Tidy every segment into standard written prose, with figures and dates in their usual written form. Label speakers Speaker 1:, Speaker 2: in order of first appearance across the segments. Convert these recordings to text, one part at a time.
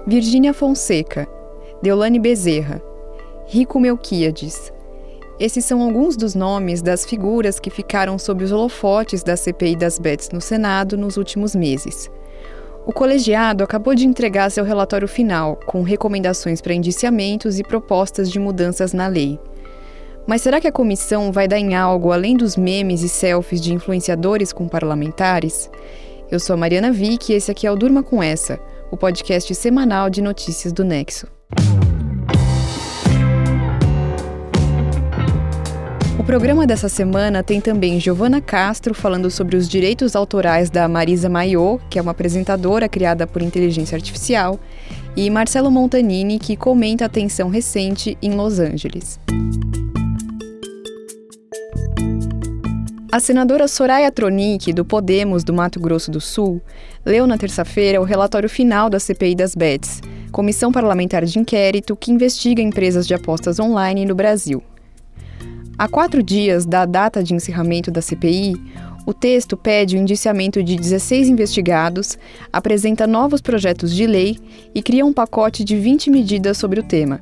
Speaker 1: Virgínia Fonseca, Deolane Bezerra, Rico Melquiades. Esses são alguns dos nomes das figuras que ficaram sob os holofotes da CPI das Bets no Senado nos últimos meses. O colegiado acabou de entregar seu relatório final, com recomendações para indiciamentos e propostas de mudanças na lei. Mas será que a comissão vai dar em algo além dos memes e selfies de influenciadores com parlamentares? Eu sou a Mariana Vick e esse aqui é o Durma Com Essa, o podcast semanal de notícias do Nexo. O programa dessa semana tem também Giovana Castro falando sobre os direitos autorais da Marisa Maio, que é uma apresentadora criada por inteligência artificial, e Marcelo Montanini, que comenta a tensão recente em Los Angeles. A senadora Soraya Tronic, do Podemos do Mato Grosso do Sul, leu na terça-feira o relatório final da CPI das Bets, Comissão Parlamentar de Inquérito que investiga empresas de apostas online no Brasil. Há 4 dias da data de encerramento da CPI, o texto pede o indiciamento de 16 investigados, apresenta novos projetos de lei e cria um pacote de 20 medidas sobre o tema.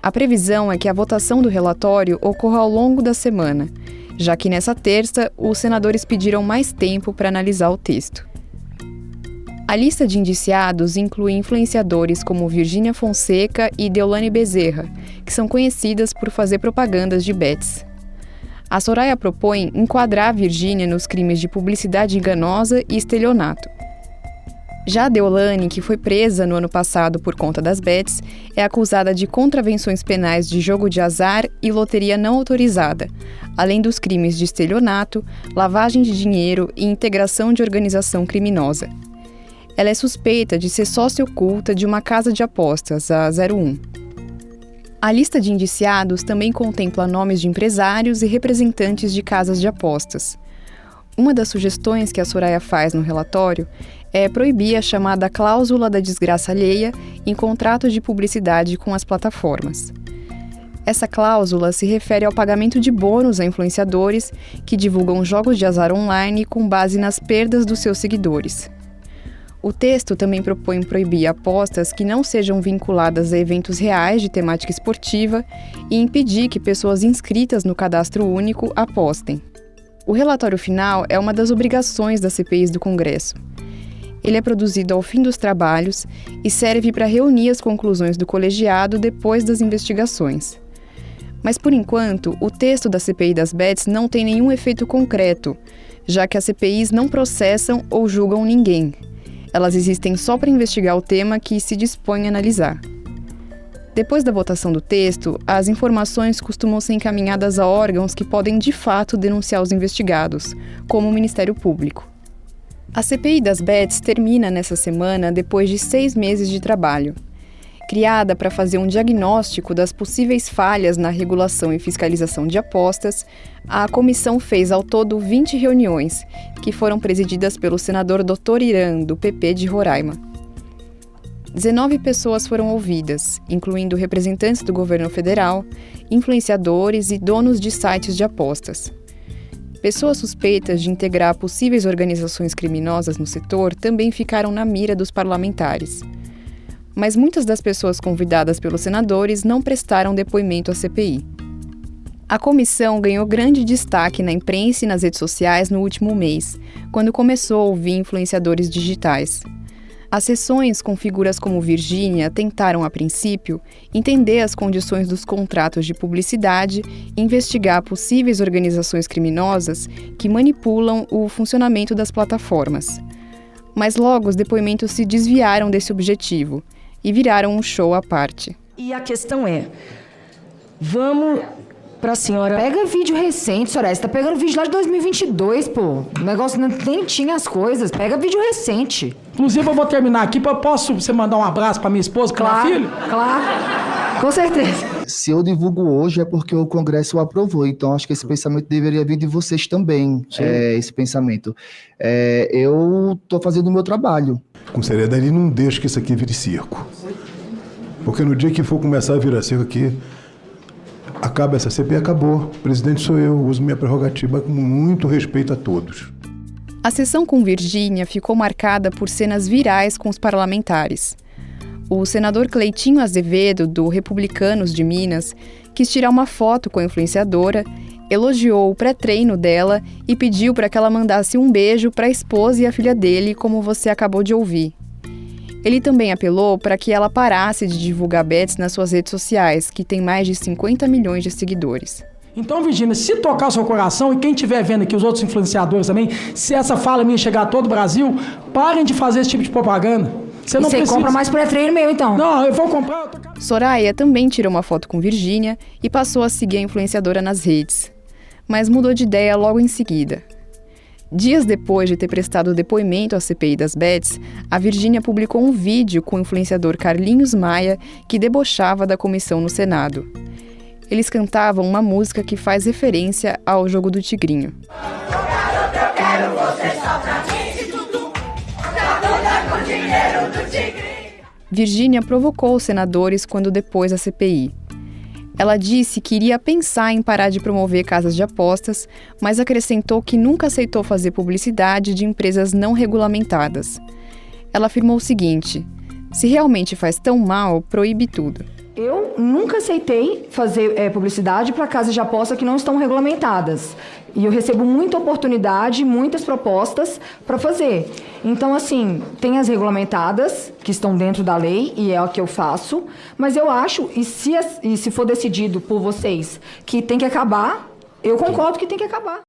Speaker 1: A previsão é que a votação do relatório ocorra ao longo da semana, já que nessa terça os senadores pediram mais tempo para analisar o texto. A lista de indiciados inclui influenciadores como Virgínia Fonseca e Deolane Bezerra, que são conhecidas por fazer propagandas de bets. A Soraya propõe enquadrar a Virgínia nos crimes de publicidade enganosa e estelionato. Já a Deolane, que foi presa no ano passado por conta das bets, é acusada de contravenções penais de jogo de azar e loteria não autorizada, além dos crimes de estelionato, lavagem de dinheiro e integração de organização criminosa. Ela é suspeita de ser sócia oculta de uma casa de apostas, a 01. A lista de indiciados também contempla nomes de empresários e representantes de casas de apostas. Uma das sugestões que a Soraya faz no relatório é proibir a chamada cláusula da desgraça alheia em contratos de publicidade com as plataformas. Essa cláusula se refere ao pagamento de bônus a influenciadores que divulgam jogos de azar online com base nas perdas dos seus seguidores. O texto também propõe proibir apostas que não sejam vinculadas a eventos reais de temática esportiva e impedir que pessoas inscritas no cadastro único apostem. O relatório final é uma das obrigações das CPIs do Congresso. Ele é produzido ao fim dos trabalhos e serve para reunir as conclusões do colegiado depois das investigações. Mas, por enquanto, o texto da CPI das Bets não tem nenhum efeito concreto, já que as CPIs não processam ou julgam ninguém. Elas existem só para investigar o tema que se dispõe a analisar. Depois da votação do texto, as informações costumam ser encaminhadas a órgãos que podem de fato denunciar os investigados, como o Ministério Público. A CPI das Bets termina nessa semana depois de 6 meses de trabalho. Criada para fazer um diagnóstico das possíveis falhas na regulação e fiscalização de apostas, a comissão fez ao todo 20 reuniões, que foram presididas pelo senador Dr. Irã, do PP de Roraima. 19 pessoas foram ouvidas, incluindo representantes do governo federal, influenciadores e donos de sites de apostas. Pessoas suspeitas de integrar possíveis organizações criminosas no setor também ficaram na mira dos parlamentares. Mas muitas das pessoas convidadas pelos senadores não prestaram depoimento à CPI. A comissão ganhou grande destaque na imprensa e nas redes sociais no último mês, quando começou a ouvir influenciadores digitais. As sessões com figuras como Virgínia tentaram, a princípio, entender as condições dos contratos de publicidade e investigar possíveis organizações criminosas que manipulam o funcionamento das plataformas. Mas logo os depoimentos se desviaram desse objetivo e viraram um show à parte.
Speaker 2: E a questão é, vamos pra senhora...
Speaker 3: Pega vídeo recente, senhora, você tá pegando vídeo lá de 2022, pô. O negócio nem tinha as coisas, pega vídeo recente.
Speaker 4: Inclusive, eu vou terminar aqui, posso você mandar um abraço pra minha esposa, com minha filha?
Speaker 3: Claro, com certeza.
Speaker 5: Se eu divulgo hoje é porque o Congresso o aprovou, então acho que esse pensamento deveria vir de vocês também, esse pensamento. Eu tô fazendo o meu trabalho.
Speaker 6: Com seriedade, não deixe que isso aqui vire circo. Porque no dia que for começar a virar circo aqui, acaba essa CPI, acabou. O presidente sou eu, uso minha prerrogativa com muito respeito a todos.
Speaker 1: A sessão com Virgínia ficou marcada por cenas virais com os parlamentares. o senador Cleitinho Azevedo, do Republicanos de Minas, quis tirar uma foto com a influenciadora, elogiou o pré-treino dela e pediu para que ela mandasse um beijo para a esposa e a filha dele, como você acabou de ouvir. Ele também apelou para que ela parasse de divulgar bets nas suas redes sociais, que tem mais de 50 milhões de seguidores.
Speaker 4: Então, Virgínia, se tocar o seu coração, e quem estiver vendo aqui, os outros influenciadores também, se essa fala minha chegar a todo o Brasil, parem de fazer esse tipo de propaganda. Você não precisa...
Speaker 3: compra mais pré-treino meu, então.
Speaker 4: Não, eu vou comprar...
Speaker 1: Soraya também tirou uma foto com Virgínia e passou a seguir a influenciadora nas redes. Mas mudou de ideia logo em seguida. Dias depois de ter prestado depoimento à CPI das bets, a Virgínia publicou um vídeo com o influenciador Carlinhos Maia que debochava da comissão no Senado. Eles cantavam uma música que faz referência ao jogo do Tigrinho. Eu quero você só pra mim, com dinheiro do Tigrinho. Virgínia provocou os senadores quando depôs a CPI. Ela disse que iria pensar em parar de promover casas de apostas, mas acrescentou que nunca aceitou fazer publicidade de empresas não regulamentadas. Ela afirmou o seguinte: se realmente faz tão mal, proíbe tudo.
Speaker 3: Eu nunca aceitei fazer publicidade para casas de aposta que não estão regulamentadas. E eu recebo muita oportunidade, muitas propostas para fazer. Então, assim, tem as regulamentadas, que estão dentro da lei, e é o que eu faço. Mas eu acho, e se for decidido por vocês que tem que acabar, eu concordo que tem que acabar.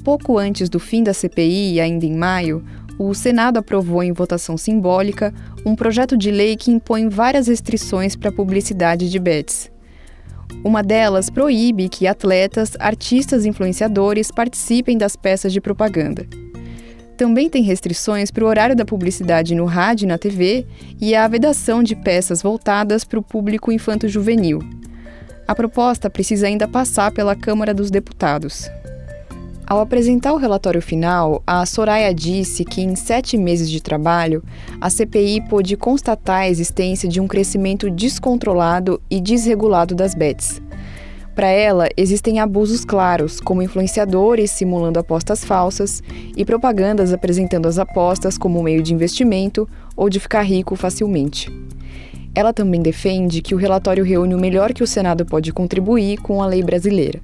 Speaker 1: Pouco antes do fim da CPI, ainda em maio, o Senado aprovou em votação simbólica um projeto de lei que impõe várias restrições para a publicidade de bets. Uma delas proíbe que atletas, artistas e influenciadores participem das peças de propaganda. Também tem restrições para o horário da publicidade no rádio e na TV e a vedação de peças voltadas para o público infanto-juvenil. A proposta precisa ainda passar pela Câmara dos Deputados. Ao apresentar o relatório final, a Soraya disse que em 7 meses de trabalho, a CPI pôde constatar a existência de um crescimento descontrolado e desregulado das bets. Para ela, existem abusos claros, como influenciadores simulando apostas falsas e propagandas apresentando as apostas como meio de investimento ou de ficar rico facilmente. Ela também defende que o relatório reúne o melhor que o Senado pode contribuir com a lei brasileira.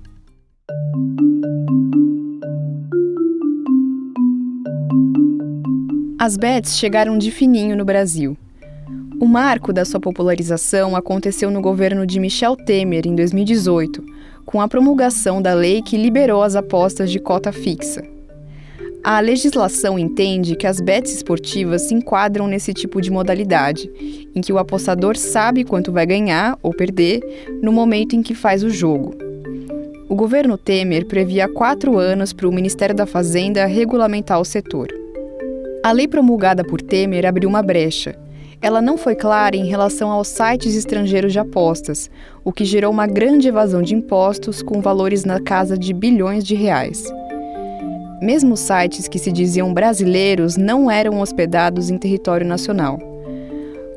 Speaker 1: As bets chegaram de fininho no Brasil. O marco da sua popularização aconteceu no governo de Michel Temer, em 2018, com a promulgação da lei que liberou as apostas de cota fixa. A legislação entende que as bets esportivas se enquadram nesse tipo de modalidade, em que o apostador sabe quanto vai ganhar ou perder no momento em que faz o jogo. O governo Temer previa 4 anos para o Ministério da Fazenda regulamentar o setor. A lei promulgada por Temer abriu uma brecha. Ela não foi clara em relação aos sites estrangeiros de apostas, o que gerou uma grande evasão de impostos com valores na casa de bilhões de reais. Mesmo sites que se diziam brasileiros não eram hospedados em território nacional.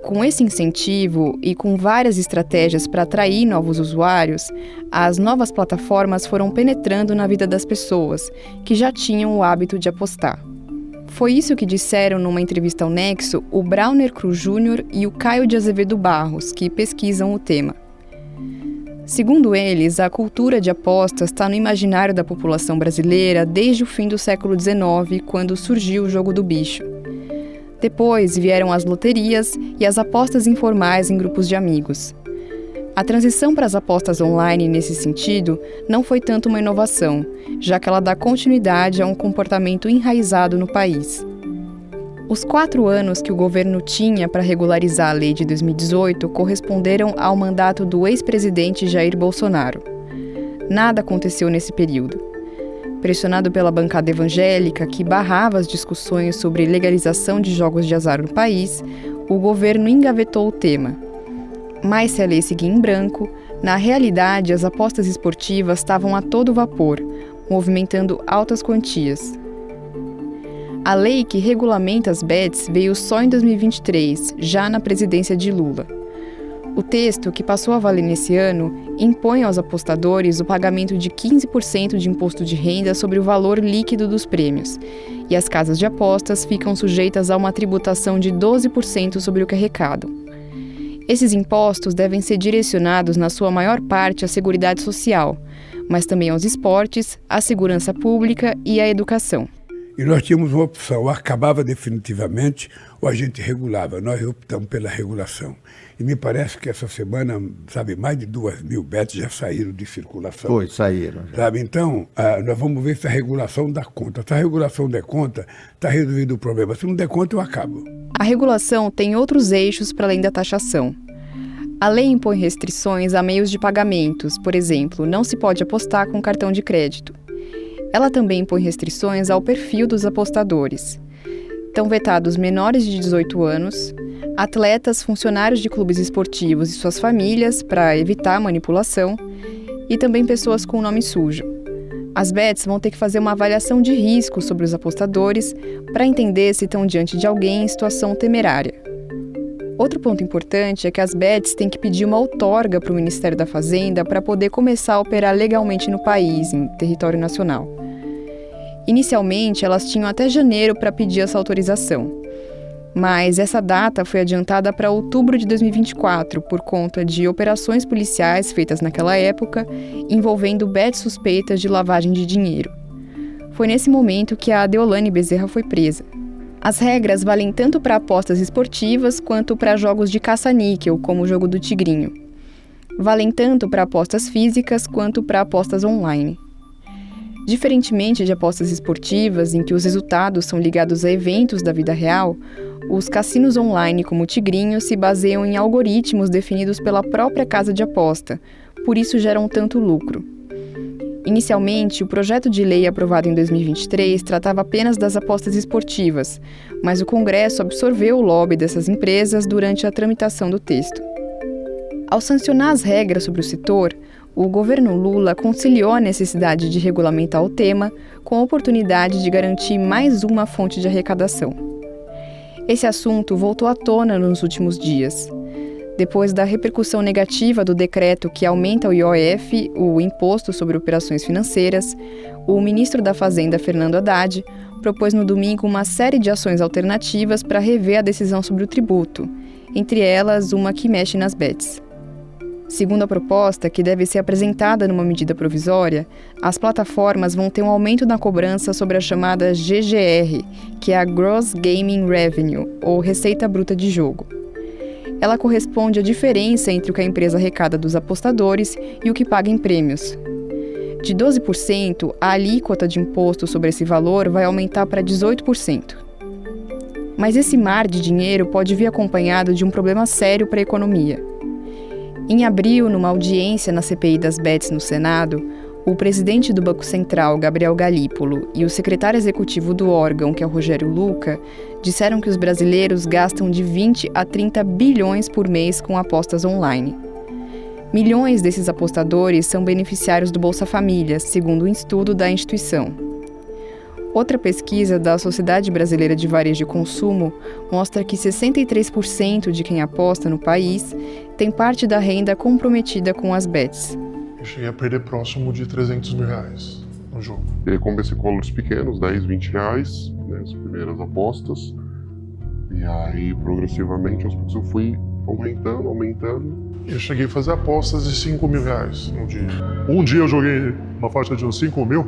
Speaker 1: Com esse incentivo e com várias estratégias para atrair novos usuários, as novas plataformas foram penetrando na vida das pessoas, que já tinham o hábito de apostar. Foi isso que disseram numa entrevista ao Nexo o Brauner Cruz Júnior e o Caio de Azevedo Barros, que pesquisam o tema. Segundo eles, a cultura de apostas está no imaginário da população brasileira desde o fim do século XIX, quando surgiu o jogo do bicho. Depois vieram as loterias e as apostas informais em grupos de amigos. A transição para as apostas online nesse sentido não foi tanto uma inovação, já que ela dá continuidade a um comportamento enraizado no país. Os 4 anos que o governo tinha para regularizar a lei de 2018 corresponderam ao mandato do ex-presidente Jair Bolsonaro. Nada aconteceu nesse período. Pressionado pela bancada evangélica, que barrava as discussões sobre legalização de jogos de azar no país, o governo engavetou o tema. Mas se a lei seguia em branco, na realidade as apostas esportivas estavam a todo vapor, movimentando altas quantias. A lei que regulamenta as bets veio só em 2023, já na presidência de Lula. O texto, que passou a valer nesse ano, impõe aos apostadores o pagamento de 15% de imposto de renda sobre o valor líquido dos prêmios, e as casas de apostas ficam sujeitas a uma tributação de 12% sobre o que arrecadam. Esses impostos devem ser direcionados, na sua maior parte, à Seguridade Social, mas também aos esportes, à segurança pública e à educação.
Speaker 7: E nós tínhamos uma opção, ou acabava definitivamente ou a gente regulava. Nós optamos pela regulação. E me parece que essa semana, mais de 2.000 bets já saíram de circulação.
Speaker 8: Saíram. Já.
Speaker 7: Então, nós vamos ver se a regulação dá conta. Se a regulação der conta, está resolvido o problema. Se não der conta, eu acabo.
Speaker 1: A regulação tem outros eixos para além da taxação. A lei impõe restrições a meios de pagamentos, por exemplo, não se pode apostar com cartão de crédito. Ela também impõe restrições ao perfil dos apostadores. Estão vetados menores de 18 anos, atletas, funcionários de clubes esportivos e suas famílias para evitar manipulação e também pessoas com nome sujo. As bets vão ter que fazer uma avaliação de risco sobre os apostadores para entender se estão diante de alguém em situação temerária. Outro ponto importante é que as bets têm que pedir uma outorga para o Ministério da Fazenda para poder começar a operar legalmente no país, em território nacional. Inicialmente, elas tinham até janeiro para pedir essa autorização. Mas essa data foi adiantada para outubro de 2024 por conta de operações policiais feitas naquela época envolvendo bets suspeitas de lavagem de dinheiro. Foi nesse momento que a Deolane Bezerra foi presa. As regras valem tanto para apostas esportivas quanto para jogos de caça-níquel, como o jogo do Tigrinho. Valem tanto para apostas físicas quanto para apostas online. Diferentemente de apostas esportivas, em que os resultados são ligados a eventos da vida real, os cassinos online, como o Tigrinho, se baseiam em algoritmos definidos pela própria casa de aposta, por isso geram tanto lucro. Inicialmente, o projeto de lei aprovado em 2023 tratava apenas das apostas esportivas, mas o Congresso absorveu o lobby dessas empresas durante a tramitação do texto. Ao sancionar as regras sobre o setor, o governo Lula conciliou a necessidade de regulamentar o tema com a oportunidade de garantir mais uma fonte de arrecadação. Esse assunto voltou à tona nos últimos dias. Depois da repercussão negativa do decreto que aumenta o IOF, o Imposto sobre Operações Financeiras, o ministro da Fazenda, Fernando Haddad, propôs no domingo uma série de ações alternativas para rever a decisão sobre o tributo, entre elas uma que mexe nas bets. Segundo a proposta, que deve ser apresentada numa medida provisória, as plataformas vão ter um aumento na cobrança sobre a chamada GGR, que é a Gross Gaming Revenue, ou Receita Bruta de Jogo. Ela corresponde à diferença entre o que a empresa arrecada dos apostadores e o que paga em prêmios. De 12%, a alíquota de imposto sobre esse valor vai aumentar para 18%. Mas esse mar de dinheiro pode vir acompanhado de um problema sério para a economia. Em abril, numa audiência na CPI das bets no Senado, o presidente do Banco Central, Gabriel Galípolo, e o secretário executivo do órgão, que é o Rogério Luca, disseram que os brasileiros gastam de 20 a 30 bilhões por mês com apostas online. Milhões desses apostadores são beneficiários do Bolsa Família, segundo um estudo da instituição. Outra pesquisa da Sociedade Brasileira de Varejo e Consumo mostra que 63% de quem aposta no país tem parte da renda comprometida com as bets.
Speaker 9: Eu cheguei a perder próximo de 300 mil reais no jogo.
Speaker 10: Eu comecei com valores pequenos, 10, 20 reais, né, as primeiras apostas. E aí, progressivamente, aos poucos eu fui aumentando.
Speaker 9: Eu cheguei a fazer apostas de 5 mil reais no dia. Um dia eu joguei uma faixa de uns 5 mil.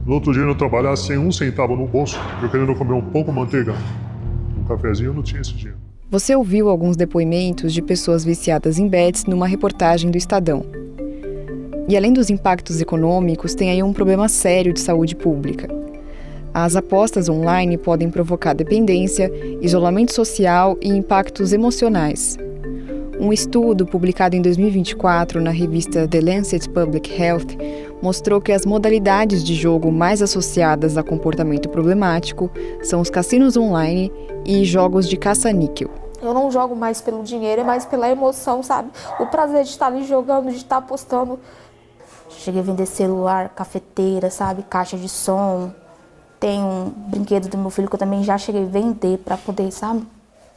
Speaker 9: No outro dia eu trabalhava sem um centavo no bolso, eu querendo comer um pouco de manteiga. Um cafezinho eu não tinha esse dia.
Speaker 1: Você ouviu alguns depoimentos de pessoas viciadas em bets numa reportagem do Estadão. E além dos impactos econômicos, tem aí um problema sério de saúde pública. As apostas online podem provocar dependência, isolamento social e impactos emocionais. Um estudo publicado em 2024 na revista The Lancet Public Health mostrou que as modalidades de jogo mais associadas a comportamento problemático são os cassinos online e jogos de caça-níquel.
Speaker 11: Eu não jogo mais pelo dinheiro, é mais pela emoção, sabe? O prazer de estar ali jogando, de estar apostando. Cheguei a vender celular, cafeteira, sabe? Caixa de som. Tem um brinquedo do meu filho que eu também já cheguei a vender para poder, sabe?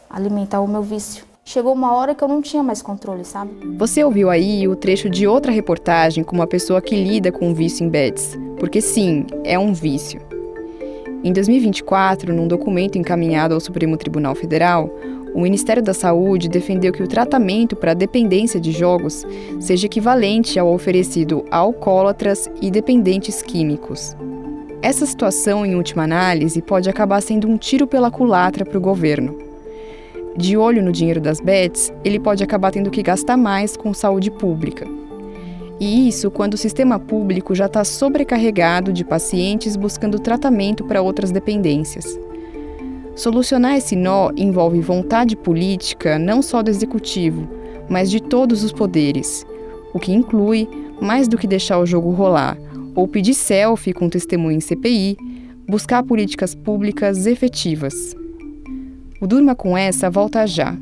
Speaker 11: Alimentar o meu vício. Chegou uma hora que eu não tinha mais controle, sabe?
Speaker 1: Você ouviu aí o trecho de outra reportagem com uma pessoa que lida com o vício em bets. Porque sim, é um vício. Em 2024, num documento encaminhado ao Supremo Tribunal Federal, O Ministério da Saúde defendeu que o tratamento para a dependência de jogos seja equivalente ao oferecido a alcoólatras e dependentes químicos. Essa situação, em última análise, pode acabar sendo um tiro pela culatra para o governo. De olho no dinheiro das bets, ele pode acabar tendo que gastar mais com saúde pública. E isso quando o sistema público já está sobrecarregado de pacientes buscando tratamento para outras dependências. Solucionar esse nó envolve vontade política não só do executivo, mas de todos os poderes, o que inclui, mais do que deixar o jogo rolar, ou pedir selfie com testemunho em CPI, buscar políticas públicas efetivas. O Durma com Essa volta já.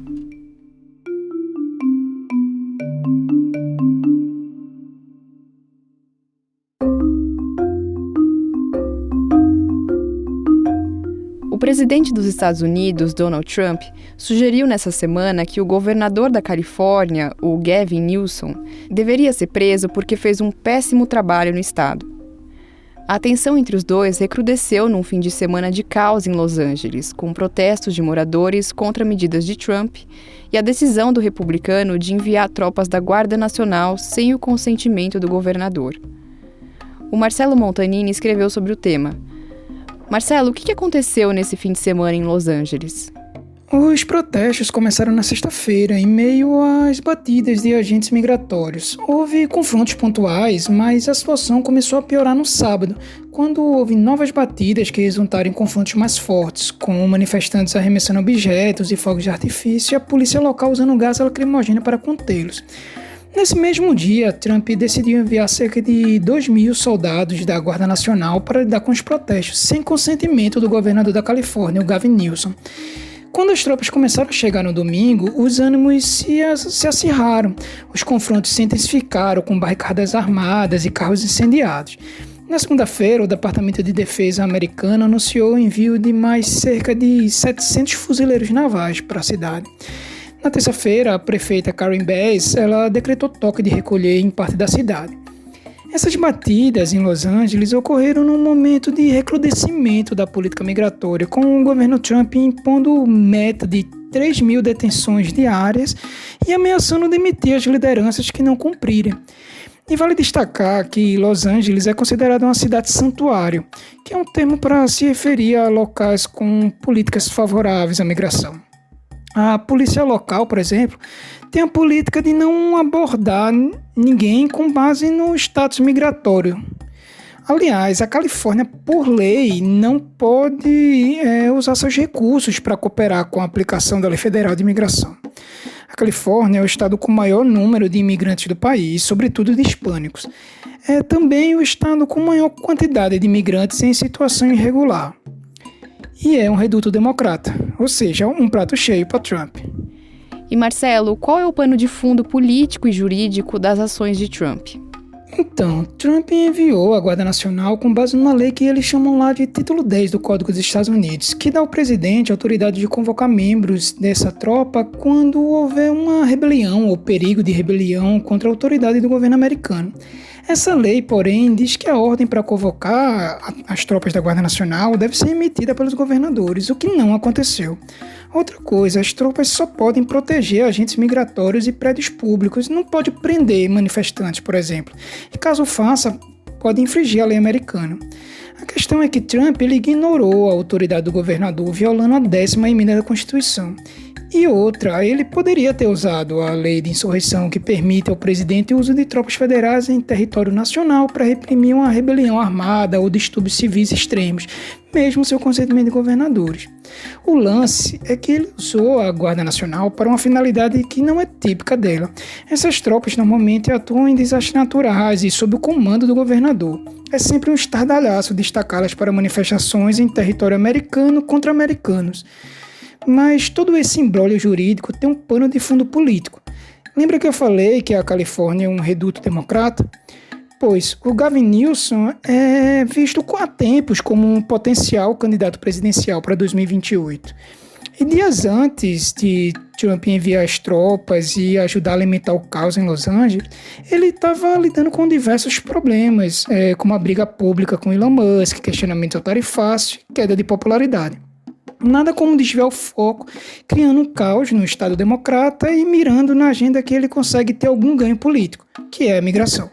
Speaker 1: O presidente dos Estados Unidos, Donald Trump, sugeriu nessa semana que o governador da Califórnia, o Gavin Newsom, deveria ser preso porque fez um péssimo trabalho no estado. A tensão entre os dois recrudesceu num fim de semana de caos em Los Angeles, com protestos de moradores contra medidas de Trump e a decisão do republicano de enviar tropas da Guarda Nacional sem o consentimento do governador. O Marcelo Montanini escreveu sobre o tema. Marcelo, o que aconteceu nesse fim de semana em Los Angeles?
Speaker 8: Os protestos começaram na sexta-feira, em meio às batidas de agentes migratórios. Houve confrontos pontuais, mas a situação começou a piorar no sábado, quando houve novas batidas que resultaram em confrontos mais fortes, com manifestantes arremessando objetos e fogos de artifício e a polícia local usando gás lacrimogêneo para contê-los. Nesse mesmo dia, Trump decidiu enviar cerca de 2.000 soldados da Guarda Nacional para lidar com os protestos, sem consentimento do governador da Califórnia, o Gavin Newsom. Quando as tropas começaram a chegar no domingo, os ânimos se acirraram. Os confrontos se intensificaram com barricadas armadas e carros incendiados. Na segunda-feira, o Departamento de Defesa americano anunciou o envio de mais cerca de 700 fuzileiros navais para a cidade. Na terça-feira, a prefeita Karen Bass decretou toque de recolher em parte da cidade. Essas batidas em Los Angeles ocorreram num momento de recrudescimento da política migratória, com o governo Trump impondo meta de 3.000 detenções diárias e ameaçando demitir as lideranças que não cumprirem. E vale destacar que Los Angeles é considerada uma cidade santuário, que é um termo para se referir a locais com políticas favoráveis à migração. A polícia local, por exemplo, tem a política de não abordar ninguém com base no status migratório. Aliás, a Califórnia, por lei, não pode usar seus recursos para cooperar com a aplicação da Lei Federal de Imigração. A Califórnia é o estado com o maior número de imigrantes do país, sobretudo de hispânicos. É também o estado com maior quantidade de imigrantes em situação irregular. E é um reduto democrata, ou seja, um prato cheio para Trump.
Speaker 1: E Marcelo, qual é o pano de fundo político e jurídico das ações de Trump?
Speaker 8: Então, Trump enviou a Guarda Nacional com base numa lei que eles chamam lá de Título 10 do Código dos Estados Unidos, que dá ao presidente a autoridade de convocar membros dessa tropa quando houver uma rebelião ou perigo de rebelião contra a autoridade do governo americano. Essa lei, porém, diz que a ordem para convocar as tropas da Guarda Nacional deve ser emitida pelos governadores, o que não aconteceu. Outra coisa, as tropas só podem proteger agentes migratórios e prédios públicos, não pode prender manifestantes, por exemplo. E caso faça, pode infringir a lei americana. A questão é que Trump ignorou a autoridade do governador, violando a 10ª emenda da Constituição. E outra, ele poderia ter usado a lei de insurreição que permite ao presidente o uso de tropas federais em território nacional para reprimir uma rebelião armada ou distúrbios civis extremos, mesmo sem o consentimento de governadores. O lance é que ele usou a Guarda Nacional para uma finalidade que não é típica dela. Essas tropas normalmente atuam em desastres naturais e sob o comando do governador. É sempre um estardalhaço destacá-las para manifestações em território americano contra americanos. Mas todo esse imbróglio jurídico tem um pano de fundo político. Lembra que eu falei que a Califórnia é um reduto democrata? Pois o Gavin Newsom é visto há tempos como um potencial candidato presidencial para 2028. E dias antes de Trump enviar as tropas e ajudar a alimentar o caos em Los Angeles, ele estava lidando com diversos problemas, como a briga pública com Elon Musk, questionamento ao tarifácio e queda de popularidade. Nada como desviar o foco, criando um caos no Estado democrata e mirando na agenda que ele consegue ter algum ganho político, que é a migração.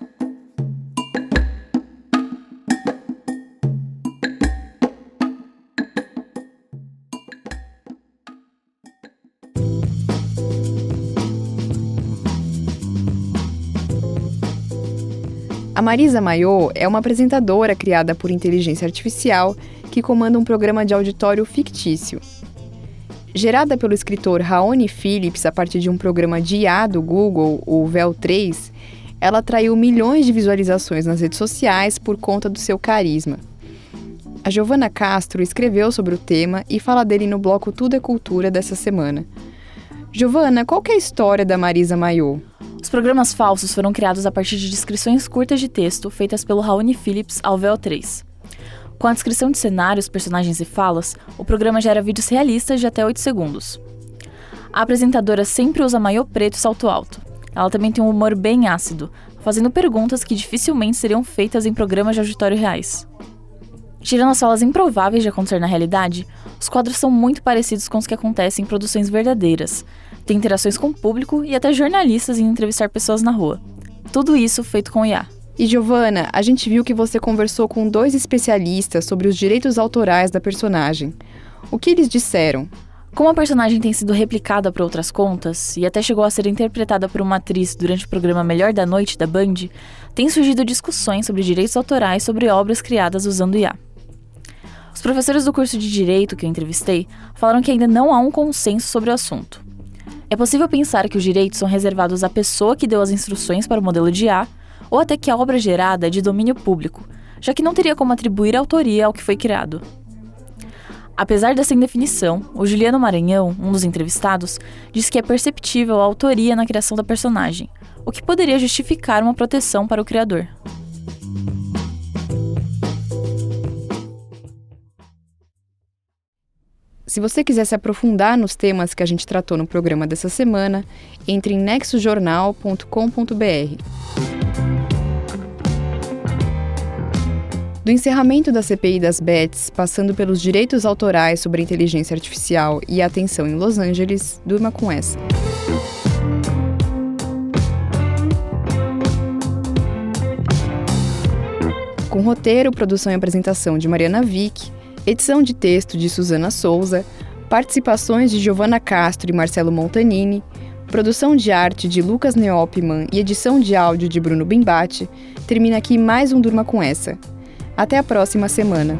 Speaker 1: A Marisa Mayô é uma apresentadora criada por inteligência artificial que comanda um programa de auditório fictício. Gerada pelo escritor Raoni Phillips a partir de um programa de IA do Google, o VEL 3, ela atraiu milhões de visualizações nas redes sociais por conta do seu carisma. A Giovana Castro escreveu sobre o tema e fala dele no bloco Tudo é Cultura dessa semana. Giovana, qual que é a história da Marisa Mayô?
Speaker 12: Os programas falsos foram criados a partir de descrições curtas de texto feitas pelo Raoni Phillips ao VEL 3. Com a descrição de cenários, personagens e falas, o programa gera vídeos realistas de até 8 segundos. A apresentadora sempre usa maiô preto e salto alto. Ela também tem um humor bem ácido, fazendo perguntas que dificilmente seriam feitas em programas de auditório reais. Tirando as falas improváveis de acontecer na realidade, os quadros são muito parecidos com os que acontecem em produções verdadeiras. Tem interações com o público e até jornalistas em entrevistar pessoas na rua. Tudo isso feito com IA.
Speaker 1: E Giovana, a gente viu que você conversou com 2 especialistas sobre os direitos autorais da personagem. O que eles disseram?
Speaker 12: Como a personagem tem sido replicada por outras contas e até chegou a ser interpretada por uma atriz durante o programa Melhor da Noite da Band, tem surgido discussões sobre direitos autorais sobre obras criadas usando IA. Os professores do curso de Direito que eu entrevistei falaram que ainda não há um consenso sobre o assunto. É possível pensar que os direitos são reservados à pessoa que deu as instruções para o modelo de IA, ou até que a obra gerada é de domínio público, já que não teria como atribuir autoria ao que foi criado. Apesar dessa indefinição, o Juliano Maranhão, um dos entrevistados, disse que é perceptível a autoria na criação da personagem, o que poderia justificar uma proteção para o criador.
Speaker 1: Se você quiser se aprofundar nos temas que a gente tratou no programa dessa semana, entre em nexojornal.com.br. Do encerramento da CPI das Bets, passando pelos direitos autorais sobre a inteligência artificial e a atenção em Los Angeles, durma com essa. Com roteiro, produção e apresentação de Mariana Vick, edição de texto de Suzana Souza, participações de Giovana Castro e Marcelo Montanini, produção de arte de Lucas Neopman e edição de áudio de Bruno Bimbate, termina aqui mais um Durma com essa. Até a próxima semana.